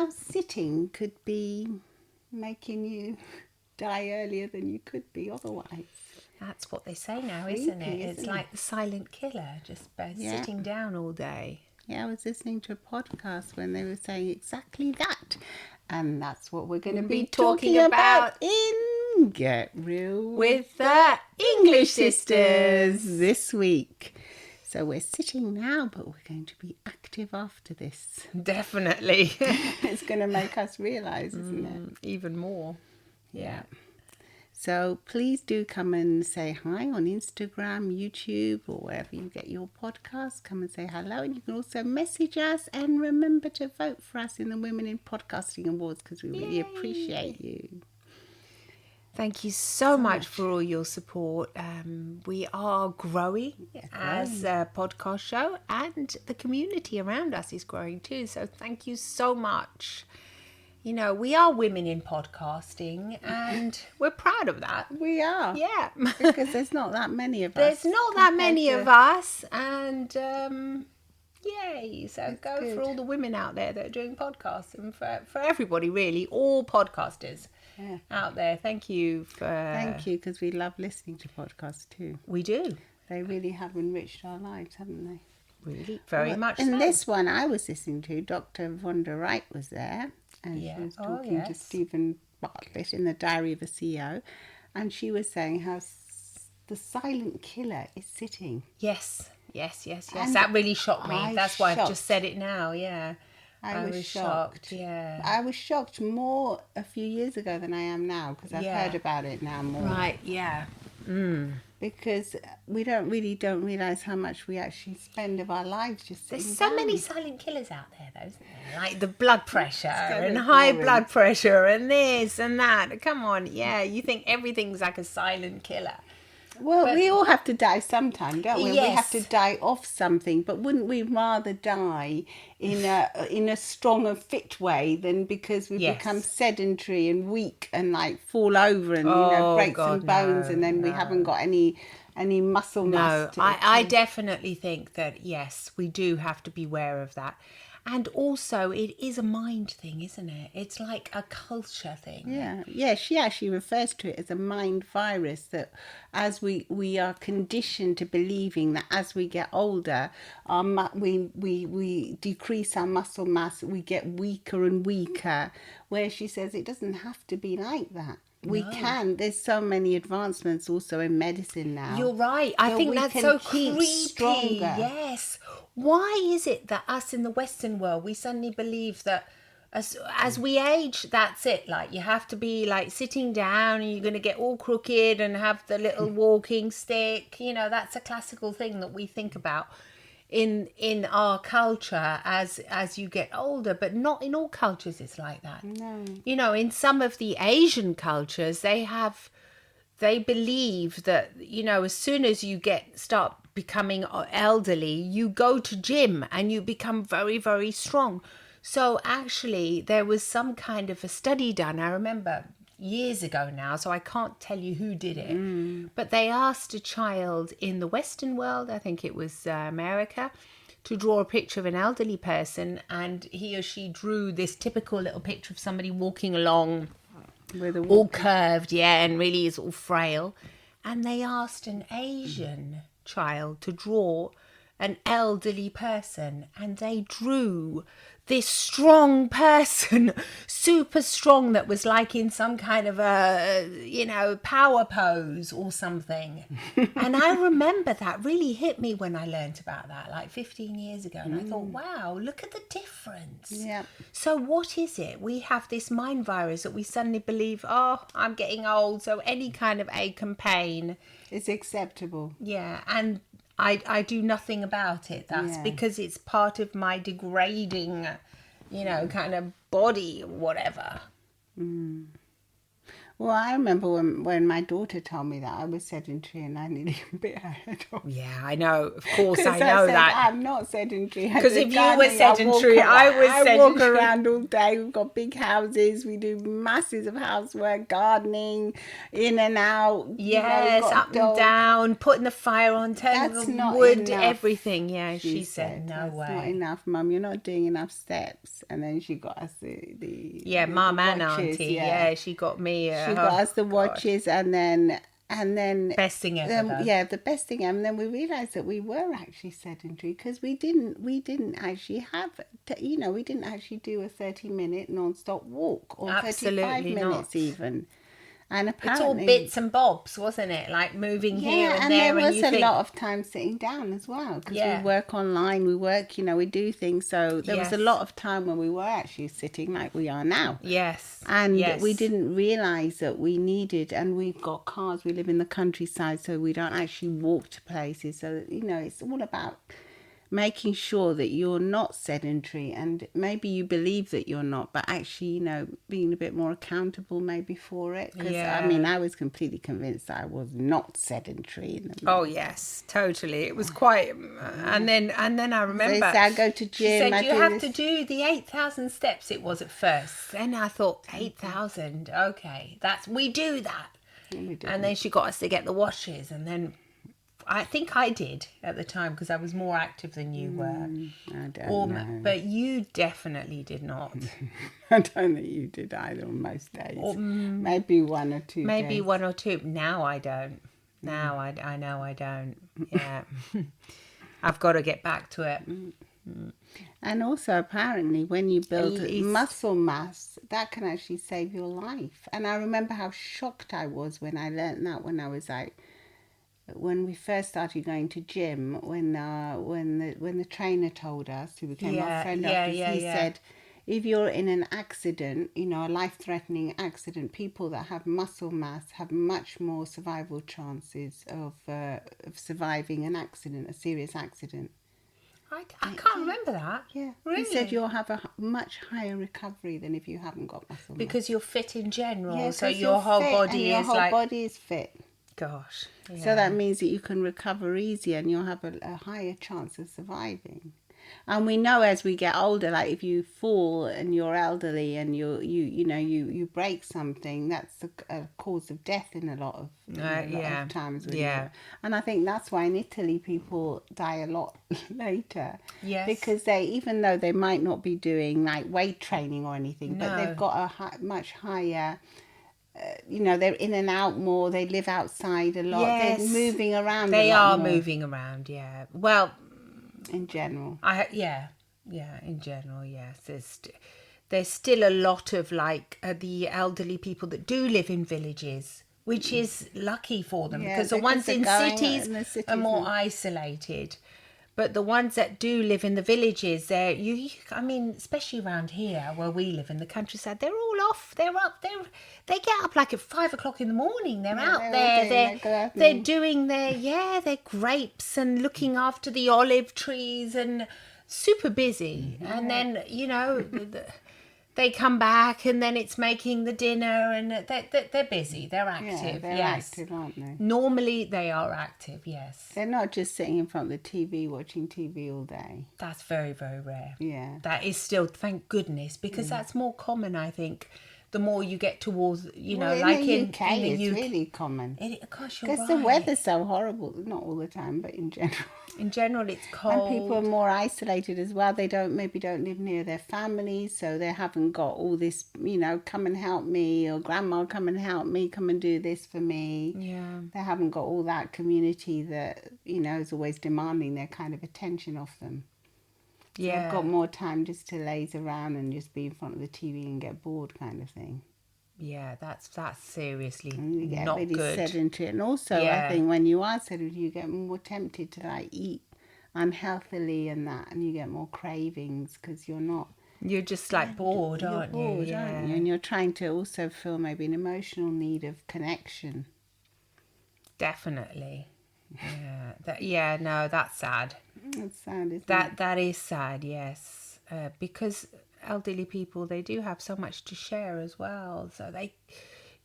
how sitting could be making you die earlier than you could be otherwise. That's what they say now, isn't it? Creepy, It's isn't like the silent killer, just by sitting down all day. Yeah, I was listening to a podcast when they were saying exactly that. And that's what we're going to be talking about in Get Real with the English Sisters this week. So we're sitting now, but we're going to be active after this. Definitely. It's going to make us realise, isn't it? Even more. Yeah. So please do come and say hi on Instagram, YouTube, or wherever you get your podcasts. Come and say hello. And you can also message us. And remember to vote for us in the Women in Podcasting Awards because we really appreciate you. Thank you so much for all your support. We are growing as a podcast show, and the community around us is growing too. So thank you so much. You know, we are women in podcasting, and we're proud of that. We are. Yeah. Because there's not that many of us. There's not that many of us, and yay. So That's go good. for all the women out there that are doing podcasts, and for everybody, really, all podcasters out there. Thank you Thank you, because we love listening to podcasts too. We do. They really have enriched our lives, haven't they? Really, very much In so. this one I was listening to, Dr. Wanda Wright was there, and she was talking to Stephen Bartlett in the Diary of a CEO, and she was saying how the silent killer is sitting. Yes. And that really shocked me. That's why I've just said it now, I was shocked. Yeah. I was shocked more a few years ago than I am now, because I've heard about it now more. Right, yeah. Because we don't realise how much we actually spend of our lives just sitting There's so down. many silent killers out there, though, isn't there? Like the blood pressure kind and of high boring. blood pressure and this and that. Come on, you think everything's like a silent killer. Well, we all have to die sometime, don't we? Yes. We have to die off something, but wouldn't we rather die in a strong and fit way than because we become sedentary and weak and like fall over and break some bones and then we haven't got any muscle mass? I definitely think that yes, we do have to be aware of that. And also, it is a mind thing, isn't it? It's like a culture thing. Yeah. She actually refers to it as a mind virus, that as we are conditioned to believing that as we get older, we decrease our muscle mass, we get weaker and weaker. Where she says it doesn't have to be like that. We can. There's so many advancements also in medicine now. You're right. I think that's so creepy. Stronger. Yes. Why is it that us in the Western world, we suddenly believe that as we age, that's it. Like you have to be like sitting down and you're going to get all crooked and have the little walking stick. You know, that's a classical thing that we think about in our culture as you get older, but not in all cultures it's like that. No. You know, in some of the Asian cultures, they believe that, you know, as soon as you start becoming elderly, you go to gym and you become very, very strong. So actually there was some kind of a study done, I remember years ago now, so I can't tell you who did it, but they asked a child in the Western world, I think it was America, to draw a picture of an elderly person, and he or she drew this typical little picture of somebody walking along With all curved, and really is all frail. And they asked an Asian child to draw an elderly person, and they drew this strong person, super strong, that was like in some kind of a, power pose or something. And I remember that really hit me when I learnt about that, like 15 years ago. And I thought, wow, look at the difference. Yeah. So what is it? We have this mind virus that we suddenly believe, oh, I'm getting old, so any kind of ache and pain It's acceptable. Yeah, and I do nothing about it. That's because it's part of my degrading, kind of body or whatever. Well, I remember when my daughter told me that I was sedentary, and I nearly bit her head off. Yeah, I know. Of course, I Because know said, that. I'm not sedentary. Because if you were sedentary, I was I walk sedentary. around all day. We've got big houses. We do masses of housework, gardening, in and out. Yes, got up and down, putting the fire on, turning That's the not wood, enough, everything. Yeah, she said, no that's way. not enough, Mum. You're not doing enough steps. And then she got us the Mum and watches, Auntie. Yeah, she got me. she got us the watches, and then Best thing ever, though. the best thing ever. And then we realized that we were actually sedentary because we didn't actually have, we didn't actually do a 30-minute non-stop walk, or Absolutely 35 minutes not. even. And It's all apparently bits and bobs, wasn't it? Like moving here and there. there was and you a think, lot of time sitting down as well, because we work online, we work, we do things. So there was a lot of time when we were actually sitting like we are now. Yes. And we didn't realize that we needed, and we've got cars, we live in the countryside, so we don't actually walk to places. So, it's all about making sure that you're not sedentary, and maybe you believe that you're not, but actually, being a bit more accountable maybe for it. Because I was completely convinced that I was not sedentary. Oh yes, totally. It was quite, and then I remember. They say I go to gym. She said you have to do the 8,000 steps. It was at first. Then I thought 8,000. Okay, we do that. And then she got us to get the watches, and then I think I did at the time because I was more active than you were. I don't know. But you definitely did not. I don't think you did either on most days. Maybe one or two Maybe days. one or two. Now I don't. Now I know I don't. Yeah. I've got to get back to it. And also, apparently, when you build muscle mass, that can actually save your life. And I remember how shocked I was when I learned that when I was when we first started going to gym, when the trainer told us, who became our friend after, he said, if you're in an accident, a life-threatening accident, people that have muscle mass have much more survival chances of surviving an accident, a serious accident. I can't remember that. Yeah. Really? He said you'll have a much higher recovery than if you haven't got muscle mass. Because you're fit in general, Yeah, so your whole body is like... body is fit. Gosh. Yeah. So that means that you can recover easier, and you'll have a higher chance of surviving. And we know as we get older, like if you fall and you're elderly and you break something, that's a cause of death in a lot of times. And I think that's why in Italy people die a lot later. Yes. Because even though they might not be doing like weight training or anything, but they've got a much higher... they're in and out more. They live outside a lot. Yes. They're moving around. They are moving around. Yeah. Well, in general, in general, yes. There's still a lot of the elderly people that do live in villages, which is lucky for them because the ones in cities are more isolated. But the ones that do live in the villages, especially around here where we live in the countryside, they're all off. They're up. They get up like at 5 o'clock in the morning. They're out there. They're doing their grapes and looking after the olive trees and super busy. Mm-hmm. And then they come back and then it's making the dinner and they're busy. They're active. They're active, aren't they? Normally they are active, yes. They're not just sitting in front of the TV watching TV all day. That's very, very rare. Yeah. That is still, thank goodness, because that's more common, I think. The more you get towards, in the UK, it's really common. Because the weather's so horrible, not all the time, but in general. In general, it's cold. And people are more isolated as well. They don't live near their families, so they haven't got all this, come and help me, or grandma, come and help me, come and do this for me. Yeah. They haven't got all that community that, is always demanding their kind of attention off them. So I've got more time just to laze around and just be in front of the TV and get bored, kind of thing. Yeah, that's seriously you get not really good. Sedentary, and also I think when you are sedentary, you get more tempted to eat unhealthily and you get more cravings because you're not. You're just bored, aren't you? Yeah. Aren't you? And you're trying to also feel maybe an emotional need of connection. Definitely. Yeah. No, that's sad. That's sad, isn't it? That is sad, yes. Because elderly people, they do have so much to share as well. So they,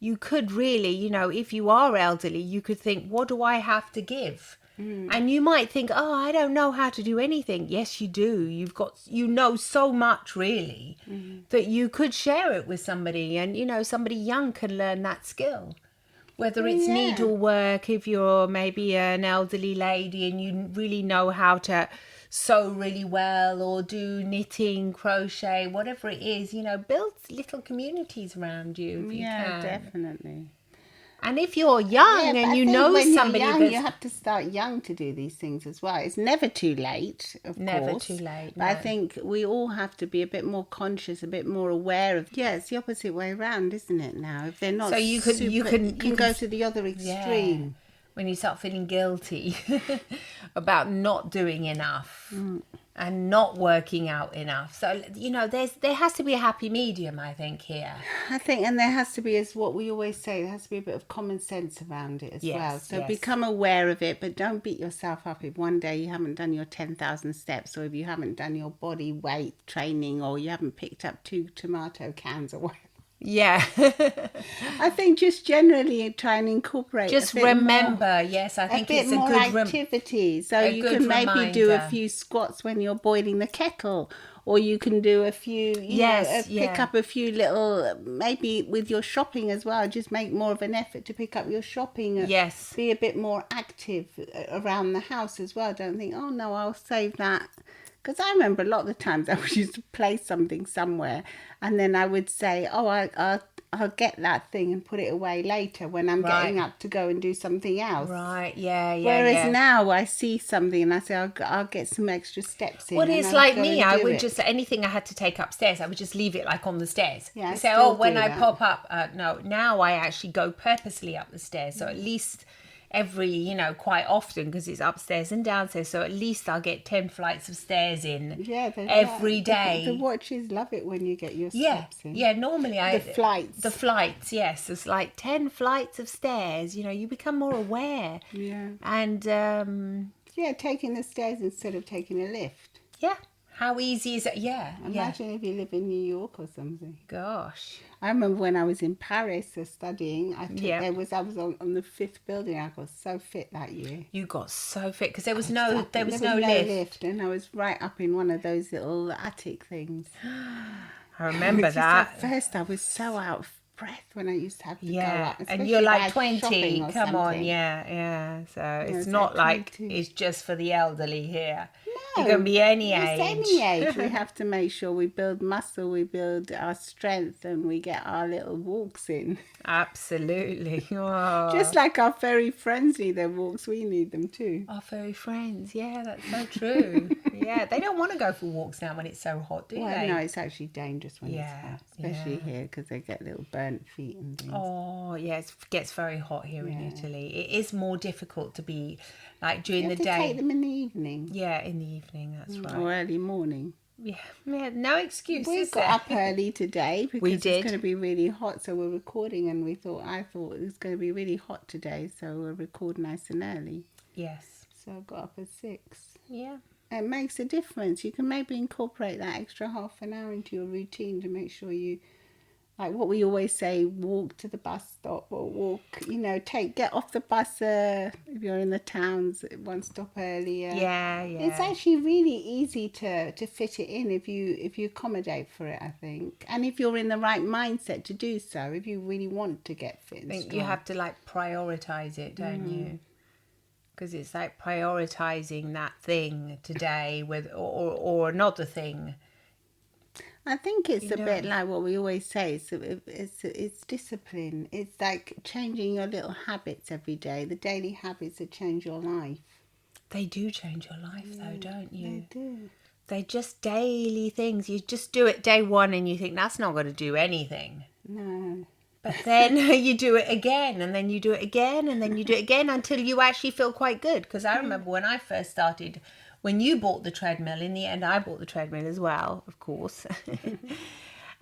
you could really, if you are elderly, you could think, what do I have to give? And you might think, oh, I don't know how to do anything. Yes, you do. You know so much really that you could share it with somebody, and, somebody young can learn that skill. Whether it's needlework, if you're maybe an elderly lady and you really know how to sew really well, or do knitting, crochet, whatever it is, build little communities around you if you can. Definitely. And if you're young and you know somebody you're young, you have to start young to do these things as well. It's never too late, of course. Never too late. But I think we all have to be a bit more conscious, a bit more aware of. Yeah, it's the opposite way around, isn't it? Now, if they're not, so you can go to the other extreme. Yeah. When you start feeling guilty about not doing enough and not working out enough. So, there has to be a happy medium, I think, here. I think, and there has to be, as what we always say, there has to be a bit of common sense around it as well. So become aware of it, but don't beat yourself up if one day you haven't done your 10,000 steps, or if you haven't done your body weight training, or you haven't picked up 2 tomato cans or whatever. Yeah. I think just generally try and incorporate. Just remember, yes, I think it's a more good activity. So you can maybe do a few squats when you're boiling the kettle, or you can do a few, pick up a few little, maybe with your shopping as well. Just make more of an effort to pick up your shopping. Yes. Be a bit more active around the house as well. Don't think, oh no, I'll save that. Because I remember a lot of the times I would used to place something somewhere, and then I would say, oh, I'll get that thing and put it away later when I'm getting up to go and do something else. Right, yeah. Whereas now I see something and I say, I'll get some extra steps in. Well, it's like me. I would just, anything I had to take upstairs, I would just leave it like on the stairs. Yeah, say, when I pop up, no, now I actually go purposely up the stairs. So at least every, quite often, because it's upstairs and downstairs, so at least I'll get 10 flights of stairs in every day. The watches love it when you get your steps in. Yeah, normally The flights, yes. It's like 10 flights of stairs, you become more aware. Yeah. And, taking the stairs instead of taking a lift. Yeah. How easy is it? Yeah. Imagine if you live in New York or something. Gosh. I remember when I was in Paris studying, I was on the 5th building. I got so fit that year. You got so fit because there was no lift, and I was right up in one of those little attic things. I remember that. At first, I was so out of breath when I used to have to go up. And you're like 20. Come on, yeah. So it's not like it's just for the elderly here. No, you can be any age. Any age. We have to make sure we build muscle, we build our strength, and we get our little walks in. Absolutely. Oh. Just like our furry friends need their walks, we need them too. Our furry friends, yeah, that's so true. Yeah, they don't want to go for walks now when it's so hot, do they? No, it's actually dangerous when it's hot, especially here, because they get little burnt feet and things. Oh, yeah, it gets very hot here in Italy. It is more difficult to be like during the day. Take them in the evening. Yeah, in the evening, that's right. Or early morning. Yeah, no excuse. We got up early today because it's going to be really hot, so we're recording, and I thought it was going to be really hot today, so we'll record nice and early. Yes. So I got up at 6. Yeah. It makes a difference. You can maybe incorporate that extra half an hour into your routine to make sure you, like what we always say, walk to the bus stop, or walk, get off the bus if you're in the towns one stop earlier. Yeah. It's actually really easy to fit it in if you accommodate for it, I think. And if you're in the right mindset to do so, if you really want to get fit and strong. You have to prioritize it, don't you? Because it's like prioritizing that thing today or another thing. I think it's a bit like what we always say. It's discipline. It's like changing your little habits every day. The daily habits that change your life. They do change your life, though, don't you? They do. They're just daily things. You just do it day one and you think that's not going to do anything. No. But then you do it again, and then you do it again, and then you do it again until you actually feel quite good. Because I remember when I first started, when you bought the treadmill, in the end I bought the treadmill as well, of course.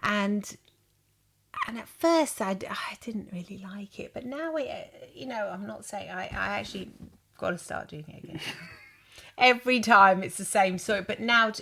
and at first I didn't really like it. But now, I'm not saying I actually got to start doing it again. Every time it's the same story. But now,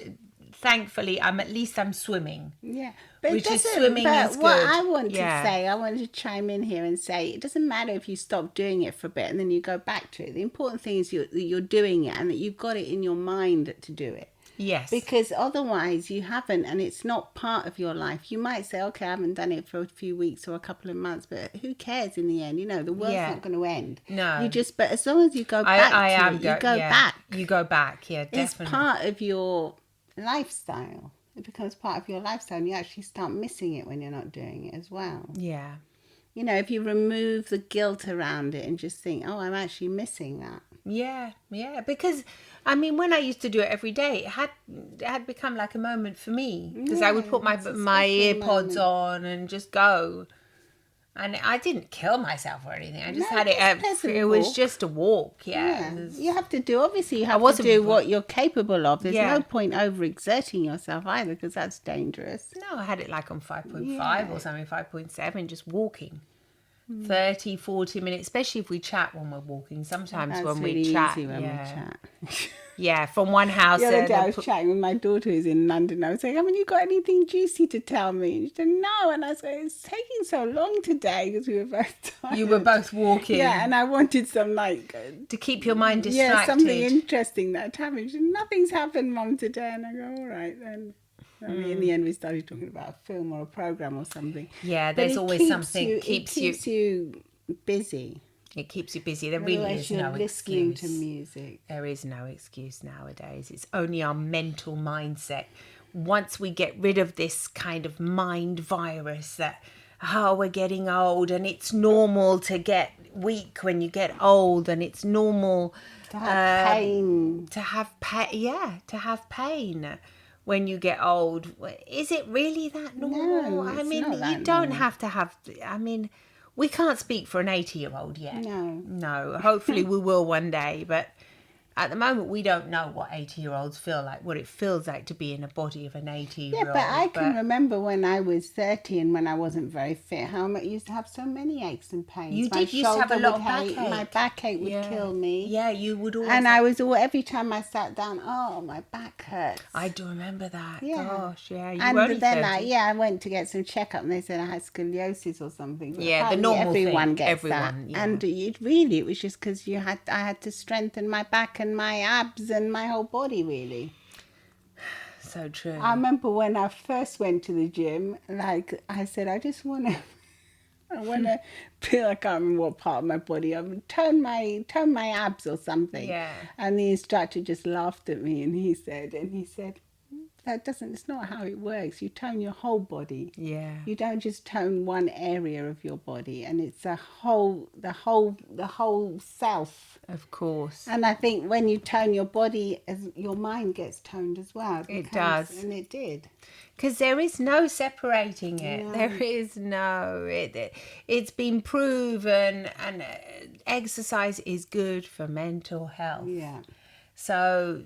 thankfully, I'm swimming. Yeah. But Which is swimming is what good. I want to Yeah. say, I wanted to chime in here and say, it doesn't matter if you stop doing it for a bit and then you go back to it. The important thing is you're doing it and that you've got it in your mind to do it. Yes. Because otherwise you haven't, and it's not part of your life. You might say, okay, I haven't done it for a few weeks or a couple of months, but who cares in the end? You know, the world's not going to end. No. But as long as you go back to it, you go back. You go back, yeah, definitely. It's part of your lifestyle. It becomes part of your lifestyle, and you actually start missing it when you're not doing it as well. Yeah. You know, if you remove the guilt around it and just think, oh, I'm actually missing that. Yeah, because I mean, when I used to do it every day, it had become like a moment for me, because I would put my earpods on and just go, and I didn't kill myself or anything. I just had it. It was just a walk. Yeah. You have to do. Obviously, you have to do what you're capable of. There's no point overexerting yourself either, because that's dangerous. No, I had it like on 5.5 or something, 5.7, just walking. 30, 40 minutes, especially if we chat when we're walking. Sometimes that's when really we chat. Easy when we chat. Yeah, from one house. The other day I was chatting with my daughter who's in London. I was saying, haven't you got anything juicy to tell me? And she said, no. And I was like, it's taking so long today because we were both tired. You were both walking. Yeah, and I wanted some to keep your mind distracted. Yeah, something interesting that happened. She said, nothing's happened, Mum, today. And I go, all right then. I mean, in the end, we started talking about a film or a program or something. Yeah, there's always something it keeps you busy. It keeps you busy. There really is no listening excuse. to music. There is no excuse nowadays. It's only our mental mindset. Once we get rid of this kind of mind virus that, we're getting old and it's normal to get weak when you get old, and it's normal to have pain. To have pain. When you get old, is it really that normal? No, I mean, you don't have to have. I mean, we can't speak for an 80-year-old yet. No. Hopefully, we will one day, but at the moment, we don't know what 80-year-olds feel like, what it feels like to be in a body of an 80-year-old. Yeah, but I can remember when I was 30 and when I wasn't very fit, how I used to have so many aches and pains. You used to have a lot of backache. My backache would kill me. Yeah, you would always. And I was every time I sat down, my back hurts. I do remember that. Yeah. Gosh, yeah. And then I went to get some checkup and they said I had scoliosis or something. Yeah, the normal everyone thing. Gets that. Yeah. And it was just because I had to strengthen my back and my abs and my whole body, really. So true. I remember when I first went to the gym, like I said, I want to feel, I can't remember what part of my body, I would turn my abs or something. Yeah. And the instructor just laughed at me and he said, it's not how it works. You tone your whole body. Yeah. You don't just tone one area of your body, and it's the whole self. Of course. And I think when you tone your body, as your mind gets toned as well. It does. And it did. Because there is no separating it. No. There is no. It's been proven, and exercise is good for mental health. Yeah. So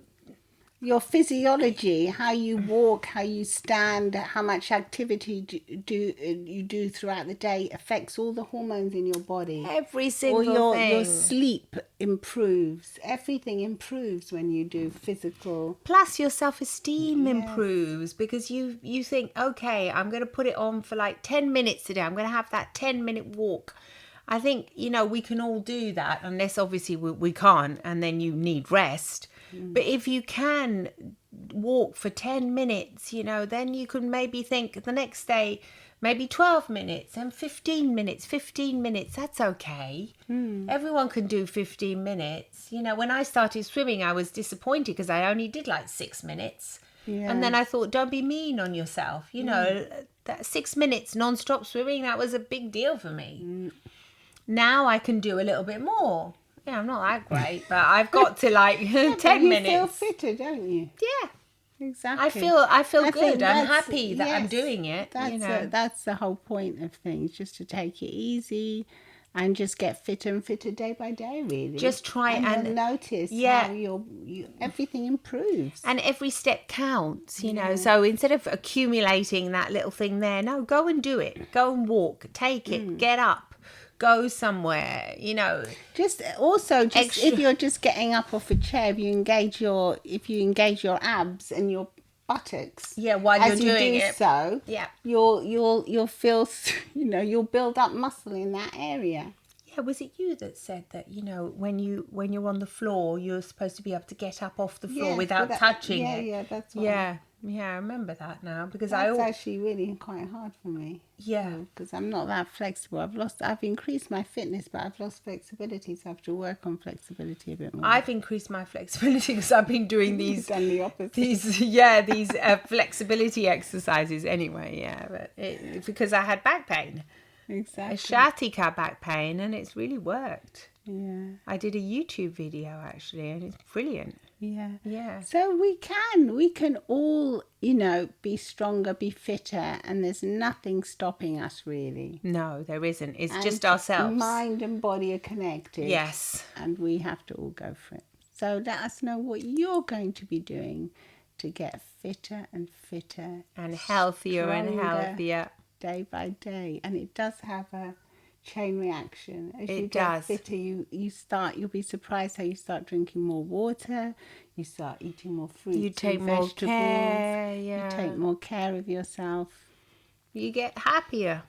your physiology, how you walk, how you stand, how much activity you do throughout the day affects all the hormones in your body. Every single thing. Your sleep improves. Everything improves when you do physical. Plus your self-esteem improves, because you think, okay, I'm going to put it on for like 10 minutes today. I'm going to have that 10-minute walk. I think, we can all do that, unless obviously we can't, and then you need rest. But if you can walk for 10 minutes, then you can maybe think the next day, maybe 12 minutes and 15 minutes, that's okay. Everyone can do 15 minutes. When I started swimming, I was disappointed because I only did like 6 minutes. Yeah. And then I thought, don't be mean on yourself. That 6 minutes non-stop swimming, that was a big deal for me. Now I can do a little bit more. Yeah, I'm not that great, but I've got to 10 minutes. You feel fitter, don't you? Yeah, exactly. I feel good. I'm happy that I'm doing it. That's the whole point of things, just to take it easy and just get fitter and fitter day by day. Really, just try and you'll notice how everything improves, and every step counts. So instead of accumulating that little thing there, no, go and do it. Go and walk. Take it. Get up. Go somewhere, Just if you're just getting up off a chair, if you engage your abs and buttocks. Yeah, while as you're you doing do it. so, Yeah. you'll feel, you'll build up muscle in that area. Yeah, was it you that said that, when you're on the floor, you're supposed to be able to get up off the floor without touching it? Yeah, that's what. Yeah, I remember that now because That's actually really quite hard for me. Yeah. Because I'm not that flexible. I've increased my fitness, but I've lost flexibility, so I have to work on flexibility a bit more. I've increased my flexibility because I've been doing these. You've done the opposite. These flexibility exercises anyway. Yeah, but because I had back pain. Exactly. A sciatica back pain, and it's really worked. Yeah. I did a YouTube video actually, and it's brilliant. Yeah. So we can all, be stronger, be fitter, and there's nothing stopping us really. No, there isn't. It's just ourselves. Mind and body are connected. Yes. And we have to all go for it. So let us know what you're going to be doing to get fitter and fitter. And healthier and healthier. Day by day. And it does have a chain reaction. As you does. get fitter, you'll be surprised how you start drinking more water, you start eating more fruits, you take and more vegetables, care, you take more care of yourself. You get happier.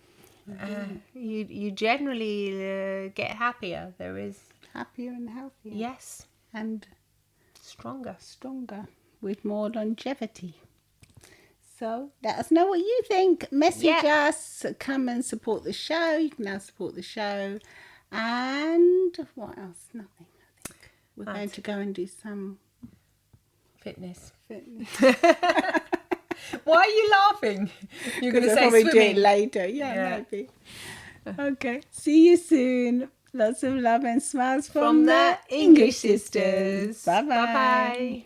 You generally get happier. There is happier and healthier. Yes. And stronger with more longevity. So let us know what you think. Message us. Come and support the show. You can now support the show. And what else? Nothing, I think. We're going to go and do some fitness. Why are you laughing? You're going to say probably swimming. Do it later. Yeah, maybe. Okay. See you soon. Lots of love and smiles from the English sisters. Bye-bye. Bye-bye.